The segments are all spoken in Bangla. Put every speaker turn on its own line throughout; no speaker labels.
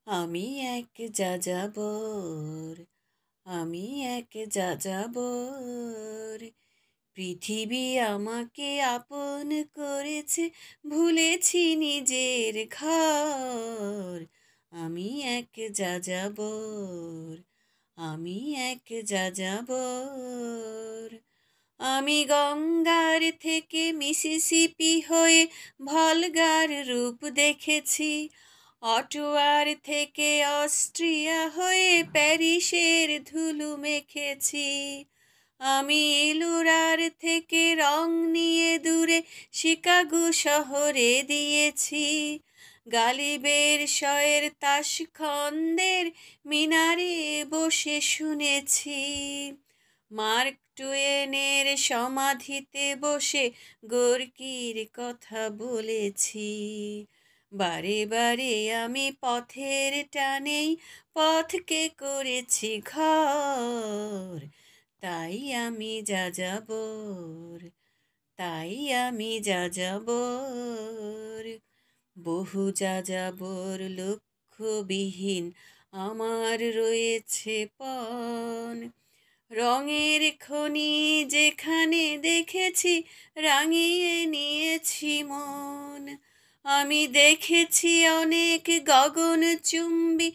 আমি এক যাযাবর, আমি এক যাযাবর। পৃথিবী আমাকে আপন করেছে, ভুলেছি নিজের ঘর। আমি এক যাযাবর, আমি এক যাযাবর। আমি গঙ্গার থেকে মিসিসিপি হয়ে ভলগার রূপ দেখেছি, অটোয়ার থেকে অস্ট্রিয়া হয়ে প্যারিসের ধুলো মেখেছি। আমি ইলুরার থেকে রং নিয়ে দূরে শিকাগো শহরে দিয়েছি, গালিবের শয়ের তাসখন্দের মিনারে বসে শুনেছি। মার্ক টুয়েনের সমাধিতে বসে গোর্কির কথা বলেছি। বারে বারে আমি পথের টানেই পথকে করেছি ঘর। তাই আমি যাযাবর, তাই আমি যাযাবর। বহু যাযাবর লক্ষ্যবিহীন আমার রয়েছে পণ। রঙের খনি যেখানে দেখেছি, রাঙিয়ে নিয়েছি মন। আমি দেখেছি অনেক গগনচুম্বী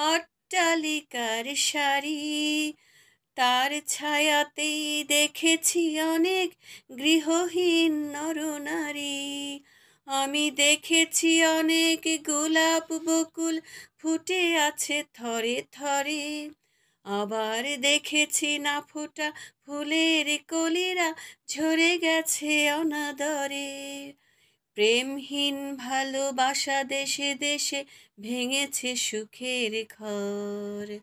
অট্টালিকার সারি, তার ছায়াতেই দেখেছি অনেক গৃহহীন নরনারী। আমি দেখেছি অনেক গোলাপ বকুল ফুটে আছে থরে থরে, আবার দেখেছি না ফোটা ফুলের কলিরা ঝরে গেছে অনাদরে। প্রেমহীন ভালোবাসা দেশে দেশে ভেঙেছে সুখের ঘর।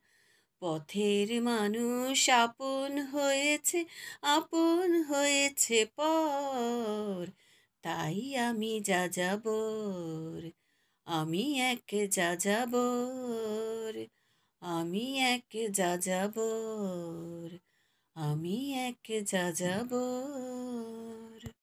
পথের মানুষ আপন হয়েছে পর। তাই আমি যাযাবর, আমি এক যাযাবর, আমি এক যাযাবর, আমি এক যাযাবর।